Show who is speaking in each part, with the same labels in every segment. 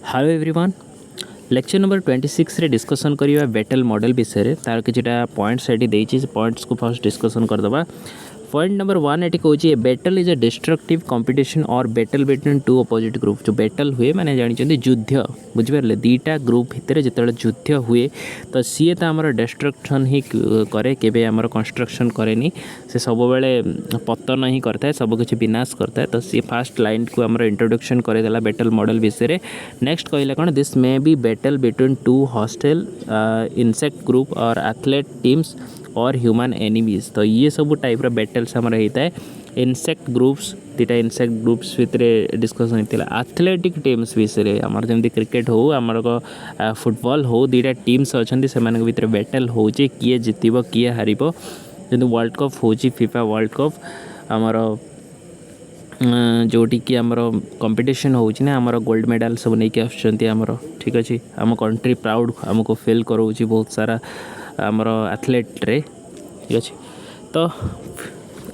Speaker 1: Hello everyone lecture number 26 रे discussion करिया battle model विषय तार किछटा पॉइंट्स एटी देछि पॉइंट्स को फर्स्ट डिस्कसन करदबा। पॉइंट नंबर 1 एटी कहूँ a battle is a destructive competition और battle between two opposite group. जो बैटल हुए माने जानी युद्ध बुझिपारे दीटा ग्रुप भितर जो युद्ध हुए तो सी तो आम डिस्ट्रक्शन ही कै के आम कंस्ट्रक्शन कैनि से सब बेले पतन ही करता है सब किसी विनाश करता है। तो सी फास्ट लाइन को आम इंट्रोडक्शन करदेला बैटल मॉडल विषय। नेक्स्ट कहला कौन this may be battle between to hostel insect group और एथलेट टीम्स और ह्यूमन एनिमीज। तो ये सब टाइप रो बैटल्स आमर होता है। इंसेक्ट ग्रुप्स दीटा इंसेक्ट ग्रुप्स भितर डिस्कसन होता है। एथलेटिक टीम्स विषय आमर जमी क्रिकेट हो आमर फुटबॉल हो दीटा टीम्स अच्छा से भितर बैटल हो किए जितब किए हार जमी वर्ल्ड कप हो फीफा वर्ल्ड कप आमर जोटी कि आमर कंपटीशन होची ना आमर गोल्ड मेडल सब नहीं आसुँच आमर ठीक अच्छे आम कंट्री प्राउड आमको फिल कराऊँ बहुत सारा आमर एथलेट रे ठीक अच्छे। तो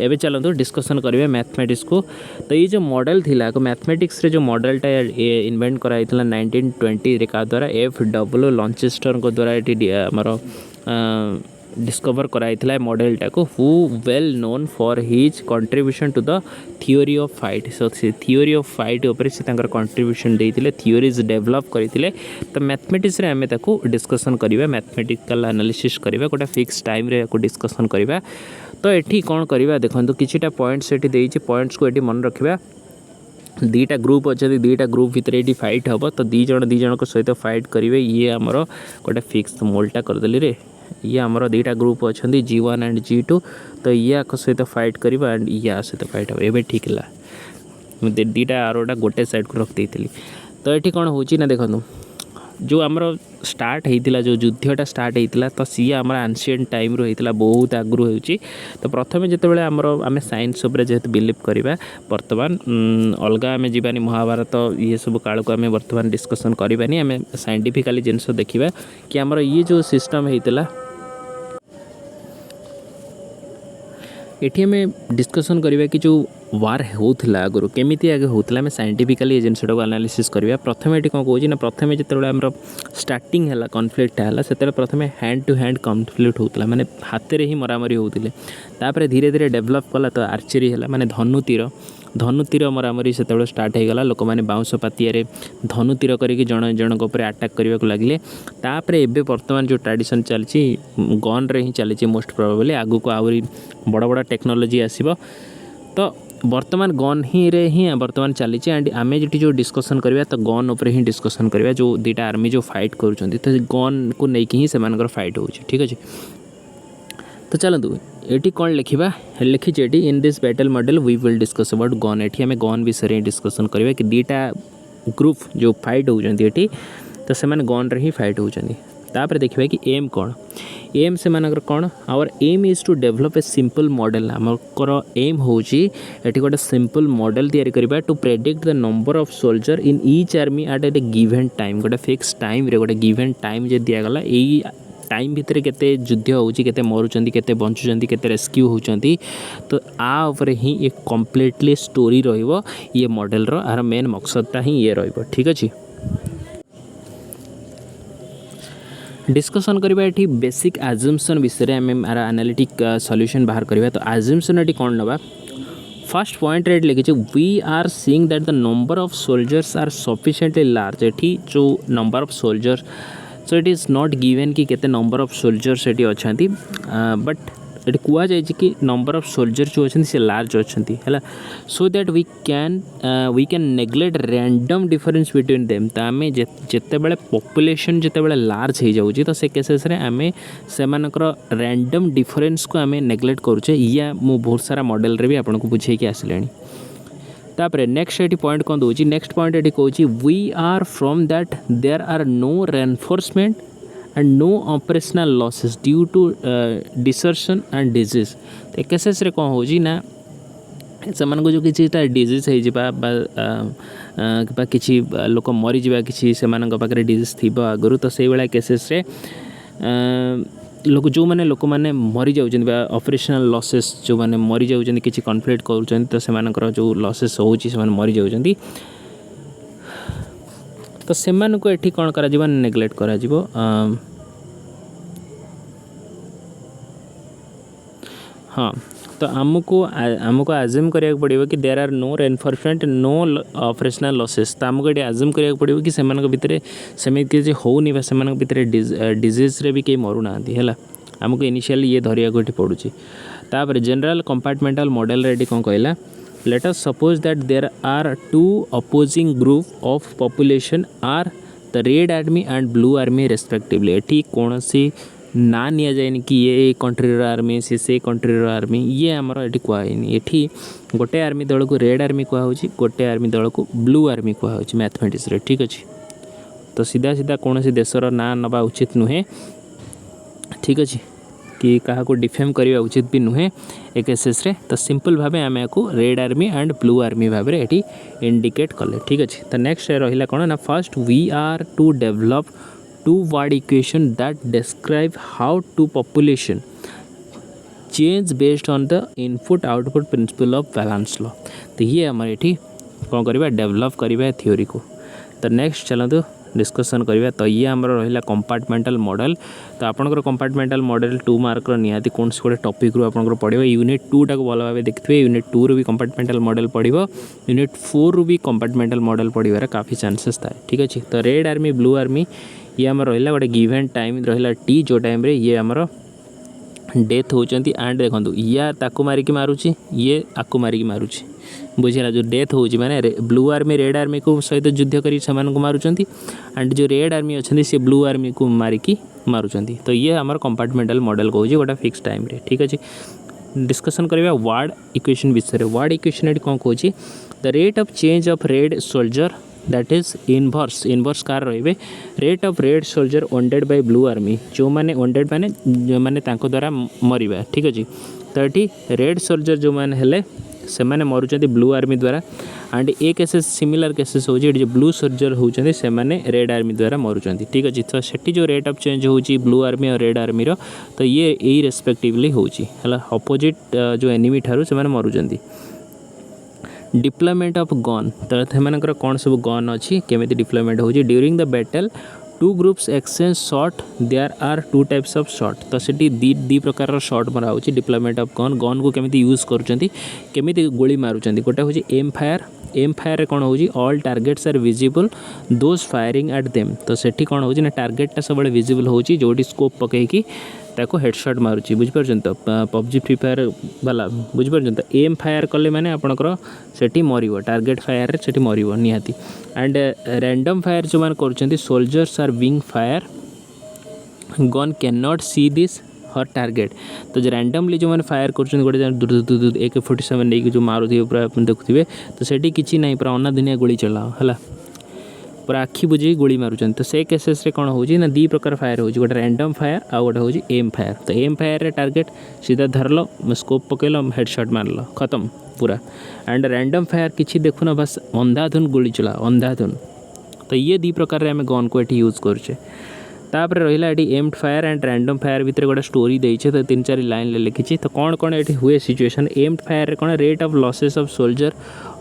Speaker 1: एबे चलते डिस्कसन करेंगे मैथमेटिक्स को। तो ये जो मॉडल थिला मैथमेटिक्स रे जो मॉडलटा इन्वेंट कराई 1920 रे का द्वारा F.W. लॉन्चेस्टर को द्वारा ये आमर डिस्कवर कराई मॉडलटा को who well known for his contribution to the theory of fight. So से थियोरी ऑफ फाइट उपर से कंट्रीब्यूशन देते थियोरीज डेवलप करते। तो मैथमेटिक्स रे आमे ताको डिस्कसन करिबा मैथमेटिकल एनालिसिस करिबा गोटे फिक्स टाइम रे को डिस्कसन करिबा। तो एठी कौन करिबा देखंतु किछिटा पॉइंट्स एठी देइछि पॉइंट्स को एठी मन रखिबा। दीटा ग्रुप अच्छा दीटा ग्रुप भितर ये फाइट हम तो दी जन सहित फाइट करेंगे ये आमर गोटे फिक्स मोल्टा करदेली रे ये आमर दीटा ग्रुप अच्छा G1 एंड G2 तो ये सहित फाइट करवा एंड या सहित फाइट हम एवं ठीक है दीटा आरोटा गोटे साइड को रख देती। तो ये कौन हो देखो जो आमर स्टार्ट होता जो युद्धटा स्टार्ट होता तो सी आम एनशिएंट टाइम रू होता बहुत आगु हो। तो प्रथम जितेबाला आमर आम साइंस उपर जेहेतु बिलीव करवा बर्तमान अलग आम जीवानी महाभारत ये सब काल को आम बर्तमान डिस्कसन करवानी आम साइंटिफिकली जिनस देखा कि आमर ये जो सिस्टम होता एठी हमें डिस्कसन करवा कि जो वार होता आगुरी केमी आगे होता आम साइंटिफिकली ये जिनटा को एनालिसिस करवा। प्रथम ये कौन कौन ना प्रथम जिते आम स्टार्टिंग है कन्फ्लिक्ट है से प्रथम हैंड टू हैंड कन्फ्लिक्ट होता माने हाथ में ही मरामरी होते तापर धीरे धीरे डेभलप कला तो आर्चरी है माने धनुतीर मरामरी से स्टार्ट हो गला लोक मैंने बाउंस पातिया धनुतीर करके जन जनक उपर अटैक करने को लगे। तापर एबे वर्तमान जो ट्रेडिशन चलती गन रे ही चली मोस्ट प्रोबेबली आगु को आहरी बड़ बड़ टेक्नोलोजी आसीबो। तो वर्तमान गन ही वर्तमान चली एंड आम जो डिस्कसन करवा तो गन उपर ही डिस्कसन करवा जो दीटा आर्मी जो फाइट करुँच तो गन को लेकिन ही से फाइट हो ठीक अच्छे। तो चलतु ये कौन लिखा लिखी in this battle model we will discuss about gun. ये आम गन विषय डिस्कसन करवा कि दीटा ग्रुप जो फाइट होती तो से गन रे ही फाइट होती। तापर देखिए कि एम कौन एम से मानकर कौन our aim is to develop a simple model आमर एम होची एटी गोटे सिंपल मॉडल तैयारी करबा to predict the number of soldier in each army at a given time गोटे फिक्स टाइम रे गोटे गिवन टाइम जे दियागला यही टाइम भितर केते युद्ध होची केते मरुचंती केते बंचुचंती केते रेस्क्यू होचंती तो आ ऊपर ही एक कंप्लीटली स्टोरी रहिबो ये मॉडल रो आर मेन मकसदटा ही ये रहिबो ठीक अछि। डिस्कसन करबा एठी बेसिक एजम्पशन विषय आम आर एनालिटिक सॉल्यूशन बाहर करबा। तो एजम्पशन एठी कोन नबा फर्स्ट पॉइंट रेट लिखी we are seeing that the number of soldiers are sufficiently large. एठी जो number of soldiers so it is not given कि केते नंबर ऑफ सोल्जर्स एठी अछंती बट ये कह जाए कि नंबर ऑफ सोल्जर्स जो अच्छे लार्ज अच्छा है so that we can neglect random difference between them. तो आम जिते बड़े पॉपुलेशन जिते बड़े लार्ज हो जाऊँगी तो से केसेस रे आम से रैंडम डिफरेंस को आम नेग्लेक्ट करुचे या मु बहुत सारा मॉडल रे भी आपको बुझे कि आसिले। तापर नेक्स्ट ये पॉइंट कौन दूसरी नेक्स्ट पॉइंट ये कहूँ we are from that there are no reinforcement and no operational losses due to desertion and disease. तो केसेस रे कौन हो ना से जो किसी डिजीज हो किसी लोक मरी जा कि पाखे डिजीज थी आगुरी तो से भाया केसेस रे लोक जो मैंने लोक मैंने मरी जाऊँ ऑपरेशनल लॉसेस जो मैंने मरी जाऊँ किसी कन्फ्लिक्ट कर तो से जो लॉसेस हो मरी जाऊँ। तो सेमानकु एठी कौन करा जिवो नेग्लेक्ट करा जिवो हाँ तो आमको आज्यूम करिया पड़िबो कि there are no enforcement no operational losses तो आमको ये आज्यूम करिया पड़िबो कि सेमानक भितरे सेमिति किछि होउनी बा सेमानक भितरे डिजीज रे भी के मरु नांती हैला आमको इनिशियली ये धरिया को पड़ुची तापर जनरल कंपार्टमेंटल मॉडल रे कौन कहला let us suppose that there are two opposing group of population are the red army and blue army respectively एठी कोनसी ना निया जाए कि ये कंट्री आर्मी से कंट्री आर्मी ये आमर ये कहनी ये गोटे आर्मी दल को रेड आर्मी कहुच्छी गोटे आर्मी दल को ब्लू आर्मी कहुच्छी मैथमेटिक्स रे ठीक अच्छे तो सीधा सीधा कौन सी देशर ना नवा उचित नुहे ठीक अच्छे कि क्या डिफेम करवा उचित भी नुहे ए केसेस रे तो सिंपल भाव आम को red army and blue army भाव ये इंडिकेट कले ठीक अच्छे तो नेक्स्ट रहा कौन ना first we are to develop two-word equation that describe how two population change based on the input output principle of balance law तो ये हमारे ये कौन करवा डेवलप करवा थ्योरी को तो नेक्स्ट चलते डिस्कसन करवा तो ये आमर रहा कंपार्टमेंटल मॉडल तो आपंकर कंपार्टमेंटल मॉडल 2 मार्क निहाती कौन से गोटे टॉपिक रू आपंकर पढ़ो यूनिट 2 टाक भल भाव देखिए यूनिट 2 रू भी कंपार्टमेंटल मॉडल पढ़ो यूनिट 4 रू भी कंपार्टमेंटल मॉडल पढ़ार काफ़ी चांसेस था ठीक अच्छे तो रेड आर्मी ब्लू आर्मी ये आम रहा गोटे गिवन टाइम रहा टी जो टाइम रे ये आमर डेथ होती एंड देखो या ताकू मारिकी मारुची ये आकू मारिकी मारुची बुझेगा जो डेथ होची माने ब्लू आर्मी रेड आर्मी को सहित युद्ध करी से मारुचंती एंड जो रेड आर्मी अच्छा सी ब्लू आर्मी को मारिकी मारुचंती तो ये आमर कंपार्टमेंटल मॉडल कहूँ गोटे फिक्स टाइम रे ठीक अच्छे डिस्कसन करवा वर्ड इक्वेशन विषय वर्ड इक्वेशन कौन कहूँ the rate of change of red soldier that is inverse कार रे rate of red soldier wounded by blue army जो मैंने वॉन्टेड माने जो मैंने द्वारा मरवा ठीक अच्छे तो ये रेड सोल्जर जो मैंने हेले से मैंने मरुचंती ब्लू आर्मी द्वारा and A cases similar cases हो जो ब्लू सोल्जर होचंती से मैंने रेड आर्मी द्वारा मरुचंती ठीक अच्छे तो सेठी जो रेट ऑफ चेंज होची ब्लू आर्मी और रेड आर्मी रो तो ये यही रेस्पेक्टिवली होची हला अपोजिट जो एनिमी ठारू से मैंने मरुचंती डिप्लॉयमेंट ऑफ गन तो सेमानकर कौन सब गन अच्छी केमिति डिप्लॉयमेंट होची during the battle two groups exchange shot there are two types of shot तो सेठी दी प्रकार शॉट मरा होची डिप्लॉयमेंट ऑफ गन को केमिति यूज करूचंती केमिति गोली मारुचंती गोटे होची एम फायर कौन होची all targets are visible those firing at them तो सेठी कौन होची ना टार्गेटटा सब विजिबल होची जोटी स्कोप पकईकी ताको हेडशॉट मारुची बुझिपारछन तो पबजी फ्री फायर वाला बुझिपारछन तो एम फायर कले माने आपनकर सेठी मरिवो टार्गेट फायर रे सेठी मरिवो निहाती एंड रैंडम फायर जो मान करूचंती सोल्जर्स आर विंग fire gun can not see this her target तो जो रैंडमली जो मैंने फायर कर गोटे AK-47 नहीं जो मारुवे पूरा देखुए तो सेठी किसी ना पूरा अनादिनिया गोली चलाओ है पूरा आखि बुझे गोली मारुचंती तो से केसेस रे कौन होची ना दी प्रकार फायर होची गोटे रैंडम फायर आ गोटे होची एम फायर तो एम फायर रे टार्गेट सीधा धरलो स्कोप पकेलो हेडशॉट मारलो खत्म पूरा एंड रैंडम फायर किसी देखुना बस अंधाधुन गोली चला अंधाधुन तो ये दी प्रकार रे आम गन को ये यूज करुचे तापर रहा ये aimed fire and random fire भितर गोटे स्टोरी देइछे तो 3-4 लाइन लिखी तो कौन कौन ये हुए सिचुएशन एम्ड फायर कौन rate of losses of soldier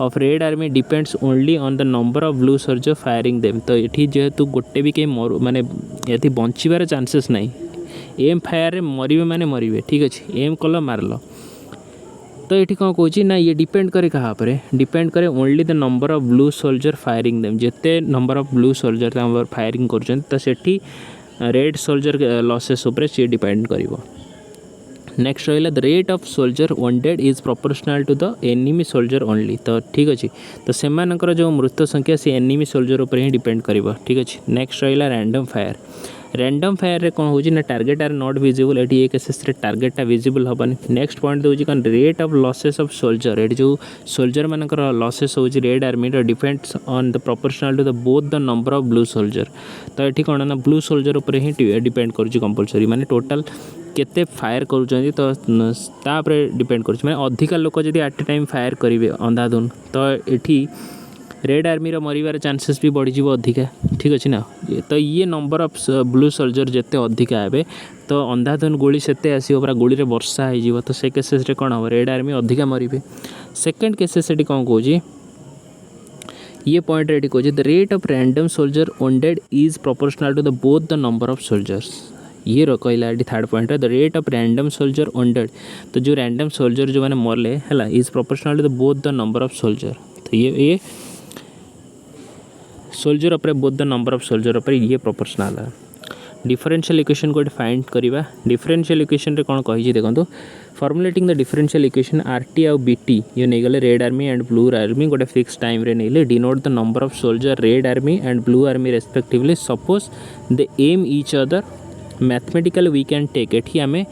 Speaker 1: of red army depends only on the number of blue soldier firing them तो ये जेहेतु गोटे भी कहीं माने ये बचार चांसेस ना एम फायर मरवे माने मरवे ठीक अच्छे एम कल मारल तो ये कौन कौन ना ये डिपेंड करे कहाँ पर डिपेंड करे only the number of blue soldier firing देम जिते number of blue soldier firing कर रेड सोल्जर लॉसेस उपर सी डिपेंड करिवो नेक्स्ट रहा the rate of soldier wounded is proportional to the enemy soldier only तो ठीक अच्छे तो सेमानकर जो मृत्यु संख्या से एनिमी सोल्जर उपर ही डिपेंड करिवो ठीक अच्छे नेक्स्ट रहा रैंडम फायर रे कौन होची ना टार्गेट आर नॉट विजिबल ये केसेस रे टार्गेटा विजिबल हबनी नेक्स्ट पॉइंट होची कौन rate of losses of soldier ये जो सोल्जर मानकर लॉसेस होची रेड आर्मी रो depends on the proportional to the both the number of blue soldier तो ये कौन ना ब्लू सोल्जर उपर ही डिपेंड करुची कंपलसरी माने टोटल केते फायर करुचंती तो तापर डिपेंड करुची माने अधिका लोक जदि एट ए टाइम फायर करेंगे अंधाधुन तो ये रेड आर्मी रो मरिवार चांसेस भी बढ़ी अधिका ठीक अच्छे ना तो ये नंबर ऑफ ब्लू सोल्जर जिते अधिका हे तो अंधाधुन गोली से आसो पूरा गोली वर्षा हो तो से केसेस रे कौन हम रेड आर्मी अधिका मरवे सेकेंड केसेस कौन कौच ये पॉइंट रेडी कहे the rate of random soldier wounded is proportional to the both the number of soldiers. ये कहला ये third point the rate of random soldier wounded तो जो रैंडम सोल्जर जो मैंने मरले है is proportional to the both the number of soldier. तो ये सोल्जर उपर both the number of soldier उपर ये प्रोपोर्शनल है। डिफरेंशियल इक्वेशन को फाइंड करवा डिफरेंशियल इक्वेशन रे कौन कही देखो formulating the differential equation RT आउ बीटी ये नहीं गले red army and blue army गोटे फिक्स टाइम रे नहीं denote the number of soldier red army and blue army respectively suppose they aim each other mathematical we can take एठी आमे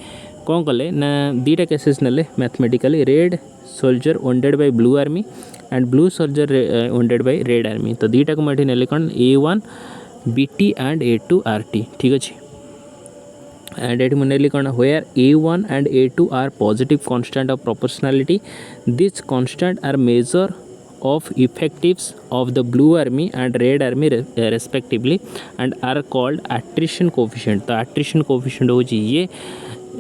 Speaker 1: कौन कले ना दीटा केसेस नेले mathematically red soldier wounded by blue army and blue soldier wounded by red army. तो दीटा को मैं नेले कौन A1 BT and A2 RT ठीक अच्छे एंड एट मुझे कौन where A1 and A2 are positive constant of proportionality this constant are measure of effectives of the blue army and red army respectively and are called attrition coefficient। तो attrition coefficient हो ये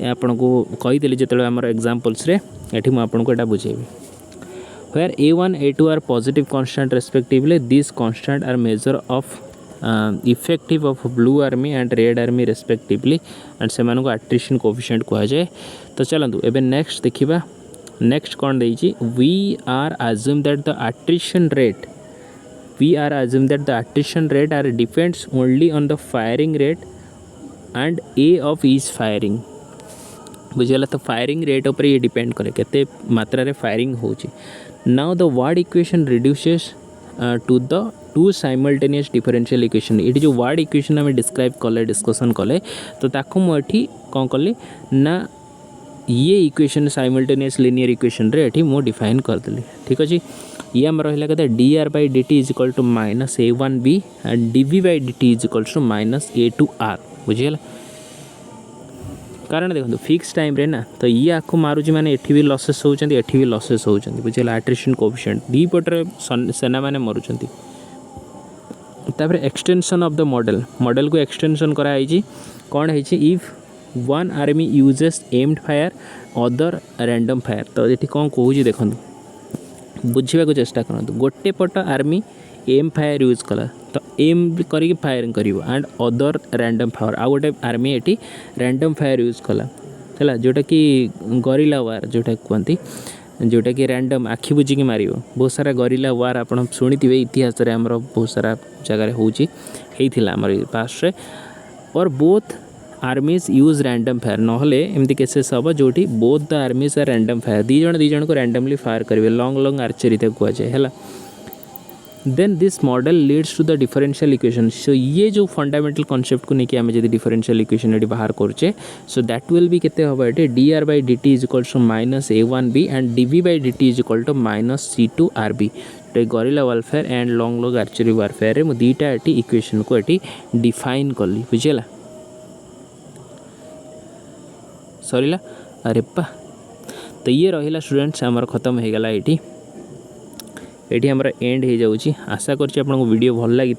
Speaker 1: आपन को कही देली जेतले हमर एग्जांपल्स रे एठी म आपन को एटा बुझेबी where A1 A2 are positive constant respectively these constant are measure of effective of blue army and red army respectively and से को attrition coefficient कहा जाए। तो चलंतु एबे नेक्स्ट देखिबा नेक्स्ट कौन देइछि we are assume that the attrition rate are depends only on the firing rate and a of each firing बुझेला। तो फायरिंग रेट ऊपर ये डिपेंड करे केते मात्रा रे फायरिंग होछि। Now the word equation reduces to the two simultaneous differential equation ये जो वर्ड इक्वेशन आम डिस्क्राइब कले डिस्कसन कले तो ताकू मुझे कौन कली ना ये इक्वेशन साइमल्टेनियस लिनियर इक्वेशन रे एठी मो डिफाइन करदेली ठीक अच्छे। ये आम रहा कहते dr by dt is equal to -a1b and dv by dt is equal to -a2r बुझीगला। कारण देखो फिक्स टाइम रे ना तो ये आपको मारुची माने एठी भी लॉसेस होउचंती एठी भी लॉसेस होउचंती बुझीगला। एट्रिशन कोएफिशिएंट दी पटरे सेना माने मरुचंती। तापर एक्सटेंशन ऑफ द मॉडल को एक्सटेंशन करा आइची कौन है if one army uses aimed fire other random fire. तो ये कौन कहूँ देखो बुझा को चेष्टा करूँ गोटे पट आर्मी एम फायर यूज कला तो एम करके फायरिंग कर एंड अदर रैंडम फायर आउ गोटे आर्मी ये रैंडम फायर यूज कला है जोटा कि गरिला वार जोटा कहती जोटा कि रैंडम आखि बुझिकी मार बहुत सारा गरिला वार आप शुणी इतिहास रे आमर बहुत सारा जगार होमर पास्ट रे और both armies use random fire नहले एमती केसेस हम जो both the armies are random fire दी जन को रैंडमली फायर करेंगे लॉन्ग लॉन्ग आर्चरी कह जाए है। Then this model leads to the differential equation. So ये जो फंडामेंटल कॉन्सेप्ट को लेकिन आम जब डिफरेंशियल इक्वेशन ये बाहर करुचे सो दैट विल बी केते हम ये dr by dt is equal to -a1b and dv by dt is equal to -c2rb। तो guerrilla warfare and long long archery warfare में दीटा ये इक्वेशन को ये डिफाइन कली बुझेगा सरीला अरे पा। तो ये रहा स्टूडेंट्स आमर खत्म हो गला ये आमर एंड हो जाऊँगी। आशा करछि आपको वीडियो भल लगी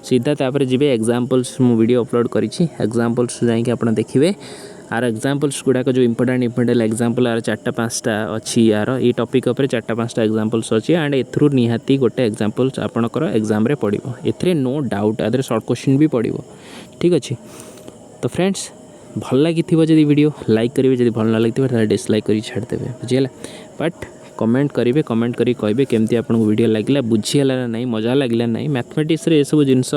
Speaker 1: सीधा तापर जी एग्जाम्पल्स मु वीडियो अपलोड करी एग्जाम्पल्स जाकि आप देखिए आर एग्जाम्पल्स गुड़ाक जो इंपोर्टेंट एग्जाम्पल आर 4-5टा अच्छी यार ये टॉपिक उपर 4-5टा एग्जाम्पल्स अच्छी एंड एथरू निहाती गोटे एग्जाम्पल्स आपणकर एग्जाम रे पड़ो ए नो डाउट आदर शॉर्ट क्वेश्चन भी पड़ो ठीक अच्छे। तो फ्रेंड्स भल लगी जदि वीडियो लाइक करेंगे जब भल ना लगी डिसलाइक कर छाड़देवे बुझीगला। बट कमेंट करेंगे कमेंट करी कहे केमती आपको वीडियो लगे बुझीगला ना नहीं मजा लगे ना मैथमेटिक्स रे सब जिनस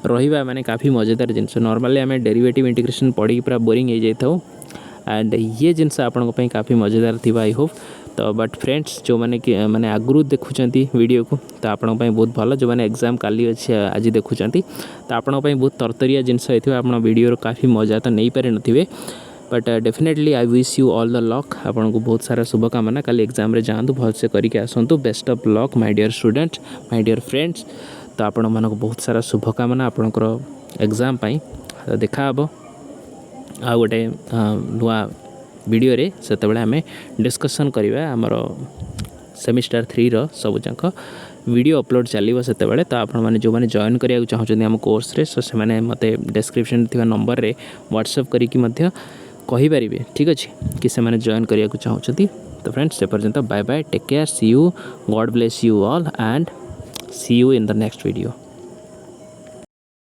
Speaker 1: रहा माने काफ़ी मजेदार जिनस नॉर्मली आम डेरिवेटिव इंटीग्रेशन पढ़ी पूरा बोरिंग हो जाए एंड ये जिनस आपंपाई काफ़ी मजेदार थी आई होप। तो बट फ्रेंड्स जो मैंने कि मैंने आगुरी देखुंट वीडियो को तो आपंपाई बहुत भल जो मैंने एग्जाम काली अच्छे आज देखुंट तो आपंपाई बहुत तरतरिया जिनस होती आप वीडियो काफ़ी मजा तो नहीं पारि नथिबे but definitely I wish you all the luck आपन को बहुत सारा शुभकामना काली एग्जाम रे जातु भल से करके आसतु best of luck my dear students my dear friends. तो आपण मानक बहुत सारा शुभकामना आपनकर एग्जाम पाई देखा हम आ गोटे नुआ वीडियो रे सेतेबेले आमे डिस्कशन करिवा हमर सेमिस्टर 3 रो सब जाक वीडियो अपलोड चलिए सेतेबेले। तो आपण माने जो माने जॉइन करिया चाहछन हम कोर्स रे सो से माने मते डिस्क्रिप्शन थिबा नंबर रे व्हाट्सएप करिकि मध्य कहि परिबे ठीक अछि कि से माने जॉइन करिया चाहछथि। तो फ्रेंड्स से पर्यंत bye bye take care see you God bless you all and see you in the next video.